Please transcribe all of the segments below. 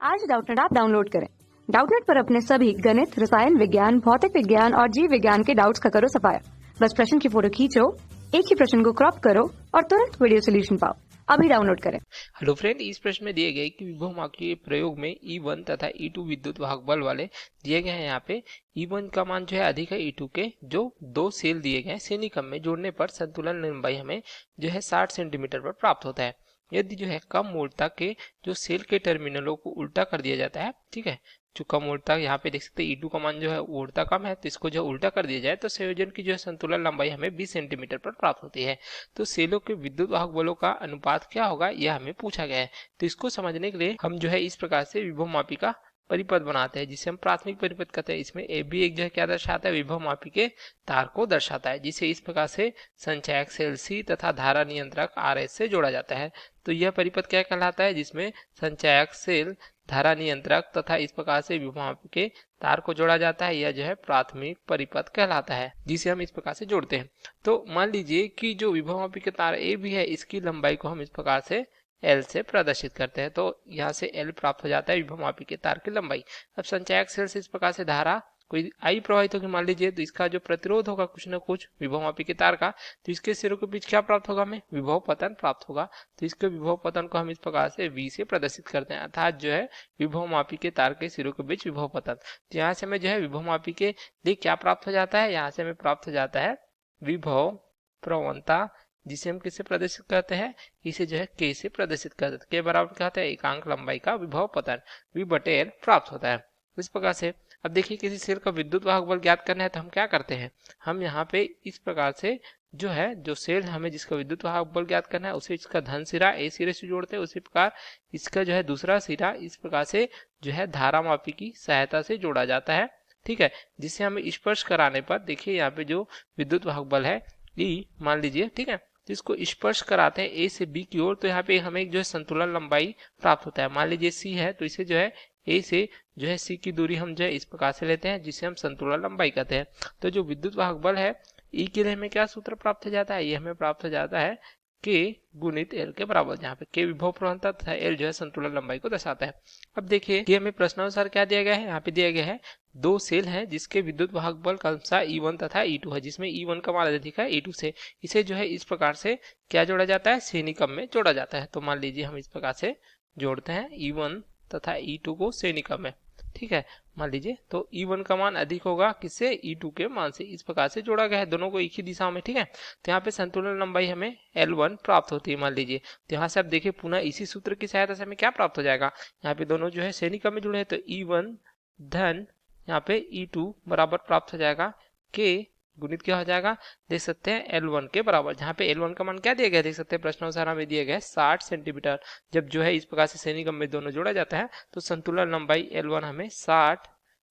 आज Doubtnut app download करें। Doubtnut पर अपने सभी गणित, रसायन विज्ञान, भौतिक विज्ञान और जीव विज्ञान के डाउट्स का करो सफाया। बस प्रश्न की फोटो खींचो, एक ही प्रश्न को क्रॉप करो और तुरंत वीडियो सोल्यूशन पाओ। अभी डाउनलोड करें। हेलो फ्रेंड, इस प्रश्न में दिए गए कि विभवमापी के प्रयोग में E1 तथा E2 विद्युत वाहक बल वाले दिए गए हैं। यहाँ पे E1 का मान जो है अधिक है E2 के, जो दो सेल दिए गए हैं श्रेणीक्रम में जोड़ने पर संतुलन लंबाई हमें जो है 60 सेंटीमीटर पर प्राप्त होता है। यदि जो है कम मूलता के जो सेल के टर्मिनलों को उल्टा कर दिया जाता है, ठीक है, जो कम उल्टा यहाँ पे देख सकते हैं E2 का मान जो है उल्टा कम है, तो इसको जो उल्टा कर दिया जाए तो संयोजन की जो है संतुलन लंबाई हमें 20 सेंटीमीटर पर प्राप्त होती है। तो सेलों के विद्युत वाहक बलों का अनुपात क्या होगा, यह हमें पूछा गया है। तो इसको समझने के लिए हम जो है इस प्रकार से विभवमापी का परिपथ बनाते हैं, जिसे हम प्राथमिक परिपथ कहते हैं। इसमें ए भी एक जो है क्या दर्शाता है, विभवमापी के तार को दर्शाता है, जिसे इस प्रकार से संचयक सेल सी तथा धारा नियंत्रक आर एस से जोड़ा जाता है। तो यह परिपथ क्या कहलाता है, जिसमें संचयक सेल, धारा नियंत्रक तथा इस प्रकार से विभवमापी के तार को जोड़ा जाता है। यह जो है प्राथमिक परिपथ कहलाता है, जिसे हम इस प्रकार से जोड़ते हैं। तो मान लीजिए कि जो विभवमापी के तार ए भी है, इसकी लंबाई को हम इस प्रकार से L से प्रदर्शित करते हैं। तो यहाँ से L प्राप्त हो जाता है विभवमापी के तार की लंबाई। अब संचयक सेल से इस प्रकार से धारा कोई आई प्रवाहित होगी मान लीजिए, तो इसका जो प्रतिरोध होगा कुछ न कुछ विभवमापी के तार का, तो इसके सिरों के बीच क्या प्राप्त होगा, हमें विभव पतन प्राप्त होगा। तो इसके विभव पतन को हम इस प्रकार से V से प्रदर्शित करते हैं, अर्थात जो है विभवमापी के तार के सिरों के बीच विभव पतन। तो यहाँ से हमें जो है विभवमापी के लिए क्या प्राप्त हो जाता है, यहाँ से हमें प्राप्त हो जाता है विभव प्रवणता, जिसे हम किससे प्रदर्शित करते हैं, इसे जो है K से प्रदर्शित करते हैं। के बराबर क्या होता है, एकांक लंबाई का विभव पतन V/L प्राप्त होता है। इस प्रकार से अब देखिए किसी सेल का विद्युत वाहक बल ज्ञात करना है, तो हम क्या करते हैं, हम यहाँ पे इस प्रकार से जो है जो सेल हमें जिसका विद्युत वाहक बल ज्ञात करना है, उसे इसका धन सिरा ए सिरे से जोड़ते हैं। उसी प्रकार इसका जो है दूसरा सिरा इस प्रकार से जो है धारा मापी की सहायता से जोड़ा जाता है, ठीक है, जिससे हमें स्पर्श कराने पर देखिए यहाँ पे जो विद्युत वाहक बल है E मान लीजिए, ठीक है, तो इसको स्पर्श कराते हैं ए से बी की ओर, तो यहाँ पे हमें जो है संतुलन लंबाई प्राप्त होता है। मान लीजिए सी है, तो इसे जो है ए से जो है सी की दूरी हम जो है इस प्रकार से लेते हैं, जिसे हम संतुलन लंबाई कहते हैं। तो जो विद्युत वाहक बल है ई के लिए हमें क्या सूत्र प्राप्त हो जाता है, ये हमें प्राप्त हो जाता है K गुणित L के बराबर, जहाँ पे K विभव प्रवणता तथा L जो है संतुलन लंबाई को दर्शाता है। अब देखिए कि हमें प्रश्नानुसार क्या दिया गया है, यहाँ पे दिया गया है दो सेल हैं जिसके विद्युत वाहक बल क्रमशः E1 तथा E2 है, जिसमें E1 का मान अधिक है E2 से। इसे जो है इस प्रकार से क्या जोड़ा जाता है, श्रेणीक्रम में जोड़ा जाता है। तो मान लीजिए हम इस प्रकार से जोड़ते हैं E1 तथा E2 को श्रेणीक्रम में, ठीक है, मान लीजिए तो E1 का मान अधिक होगा किससे, E2 के मान से। इस प्रकार से जोड़ा गया है दोनों को एक ही दिशा में, ठीक है। तो यहाँ पे संतुलन लंबाई हमें L1 प्राप्त होती है मान लीजिए। तो यहाँ से आप देखिए पुनः इसी सूत्र की सहायता से हमें क्या प्राप्त हो जाएगा, यहाँ पे दोनों जो है श्रेणीक्रम में जुड़े हैं, तो E1 धन यहाँ पे E2 बराबर प्राप्त हो जाएगा K गुणित क्या हो जाएगा, देख सकते हैं L1 के बराबर, जहाँ पे L1 का मान क्या दिया गया, देख सकते हैं प्रश्नानुसार हमें दिया गया है 60 सेंटीमीटर। जब जो है इस प्रकार से श्रेणीक्रम में दोनों जोड़ा जाता है तो संतुलन लंबाई L1 हमें 60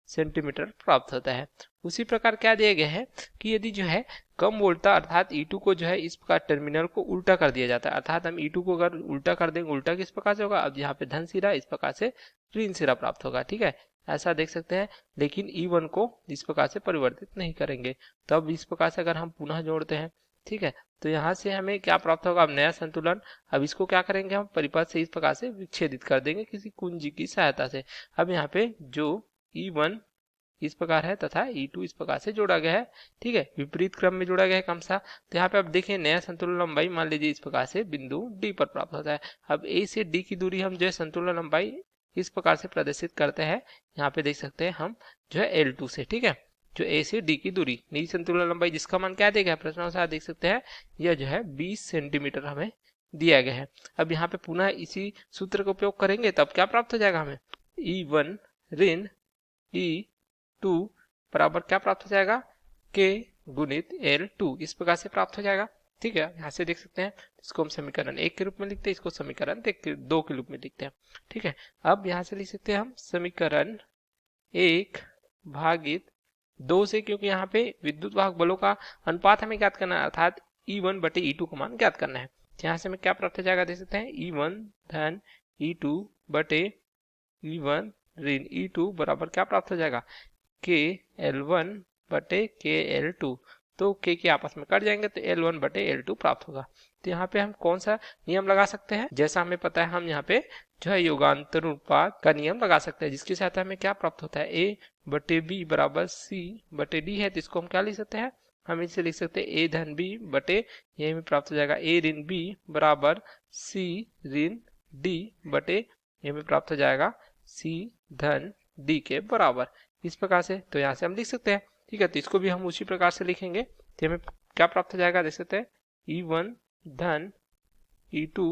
सेंटीमीटर प्राप्त होता है। उसी प्रकार क्या दिया गया है कि यदि जो है कम वोल्टता अर्थात E2 को जो है इस प्रकार टर्मिनल को उल्टा कर दिया जाता है, अर्थात हम E2 को अगर उल्टा कर देंगे, उल्टा किस प्रकार से होगा, अब यहाँ पे धन सिरा इस प्रकार से ऋण सिरा प्राप्त होगा, ठीक है, ऐसा देख सकते हैं। लेकिन E1 को इस प्रकार से परिवर्तित नहीं करेंगे। तब इस प्रकार से अगर हम पुनः जोड़ते हैं, ठीक है, तो यहाँ से हमें क्या प्राप्त होगा, अब नया संतुलन। अब इसको क्या करेंगे, हम परिपथ से इस प्रकार से विच्छेदित कर देंगे किसी कुंजी की सहायता से। अब यहाँ पे जो E1 इस प्रकार है तथा E2 इस प्रकार से जोड़ा गया है, ठीक है, विपरीत क्रम में जोड़ा गया है क्रमशः। तो यहाँ पे अब देखें नया संतुलन लंबाई मान लीजिए इस प्रकार से बिंदु D पर प्राप्त होता है। अब A से D की दूरी हम जो है संतुलन लंबाई इस प्रकार से प्रदर्शित करते हैं, यहाँ पे देख सकते हैं हम जो है L2 से, ठीक है, जो A से D की दूरी नई संतुलन लंबाई जिसका मान क्या देगा, प्रश्नानुसार देख सकते हैं यह जो है 20 सेंटीमीटर हमें दिया गया है। अब यहाँ पे पुनः इसी सूत्र का उपयोग करेंगे तब क्या प्राप्त हो जाएगा, हमें E1 ऋण E2 बराबर क्या प्राप्त हो जाएगा, K गुणित L2 इस प्रकार से प्राप्त हो जाएगा, ठीक है। यहाँ से देख सकते हैं इसको हम समीकरण 1 के रूप में लिखते हैं, इसको समीकरण 2 के रूप में लिखते हैं, ठीक है। अब यहाँ से लिख सकते हैं हम समीकरण 1 भागित 2 से, क्योंकि यहाँ पे विद्युत वाहक बलों का अनुपात हमें ज्ञात करना है, अर्थात E1 बटे E2 का मान ज्ञात करना है। यहाँ से हमें क्या प्राप्त हो जाएगा, देख सकते हैं E1 धन E2 बटे E1 ऋण E2 बराबर क्या प्राप्त हो जाएगा, K L1 बटे K L2। तो के आपस में कट जाएंगे तो L1 बटे L2 प्राप्त होगा। तो यहाँ पे हम कौन सा नियम लगा सकते हैं, जैसा हमें पता है हम यहाँ पे जो है योगांतर अनुपात का नियम लगा सकते हैं, जिसके साथ हमें क्या प्राप्त होता है, A बटे B बराबर C बटे D है। तो इसको हम क्या लिख सकते हैं, हम इसे लिख सकते हैं A धन B बटे, ये हमें प्राप्त हो जाएगा A ऋण B बराबर C ऋण D बटे, ये हमें प्राप्त हो जाएगा C धन D के बराबर। इस प्रकार से तो यहाँ से हम लिख सकते हैं, ठीक है। तो इसको भी हम उसी प्रकार से लिखेंगे तो हमें क्या प्राप्त हो जाएगा, देख सकते हैं E1 धन E2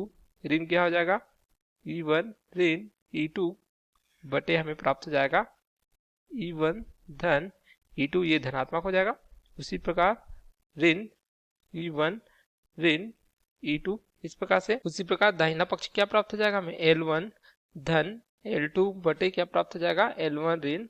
ऋण क्या हो जाएगा, E1 ऋण E2 बटे हमें प्राप्त हो जाएगा E1 धन E2, ये धनात्मक हो जाएगा। उसी प्रकार ऋण E1 ऋण E2, इस प्रकार से उसी प्रकार दाहिना पक्ष क्या प्राप्त हो जाएगा हमें, L1 धन L2 बटे क्या प्राप्त हो जाएगा, L1 ऋण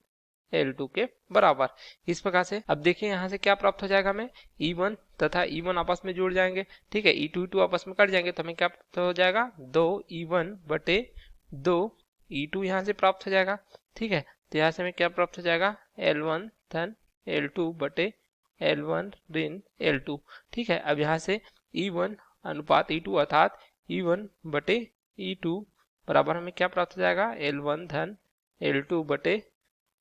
L2 के बराबर। इस प्रकार से अब देखिए यहाँ से क्या प्राप्त हो जाएगा हमें, E1 तथा E1 आपस में जुड़ जाएंगे, ठीक है। E2 आपस में कट जाएंगे तो हमें क्या प्राप्त हो जाएगा, 2 E1 बटे 2 E2 यहाँ से प्राप्त हो जाएगा, ठीक है। तो यहाँ से हमें क्या प्राप्त हो जाएगा, L1 धन L2 बटे L1 ऋण L2, ठीक है। अब यहाँ से E1 अनुपात E2 अर्थात E1 बटे E2 बराबर हमें क्या प्राप्त हो जाएगा, L1 धन L2 बटे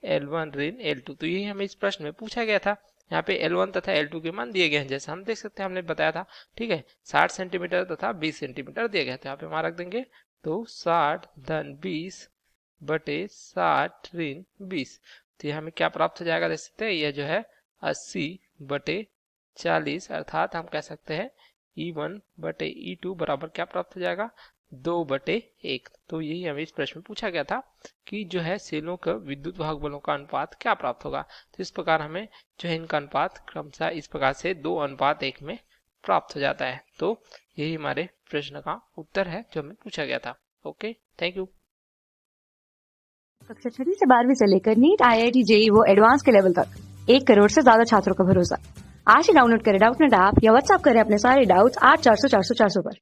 L1 ऋण L2। तो यही हमें इस प्रश्न में पूछा गया था। यहाँ पे L1 तथा L2 के मान दिए गए हैं, जैसे हम देख सकते हैं, हमने बताया था, ठीक है। 60 सेंटीमीटर तथा 20 सेंटीमीटर दिए गए, तो यहाँ पे वहां रख देंगे। तो 60 धन 20 बटे 60 ऋण 20, तो ये हमें क्या प्राप्त हो जाएगा, देख सकते हैं, यह जो है 80 बटे 40 अर्थात हम कह सकते हैं E1 बटे E2 बराबर क्या प्राप्त हो जाएगा, 2 बटे 1। तो यही हमें इस प्रश्न में पूछा गया था कि जो है सेलों का विद्युत वाहक बलों का अनुपात क्या प्राप्त होगा। तो इस प्रकार हमें जो है इनका अनुपात क्रमशः इस प्रकार से 2:1 में प्राप्त हो जाता है। तो यही हमारे प्रश्न का उत्तर है जो हमें पूछा गया था। Okay, thank you. कक्षा 6 से 12वीं से लेकर नीट, IIT, JEE वो एडवांस के लेवल तक 1 करोड़ से ज्यादा छात्रों का भरोसा। आज ही डाउनलोड करें डाउटनेट ऐप या व्हाट्सएप करें अपने सारे डाउट्स 8400 400 400 पर।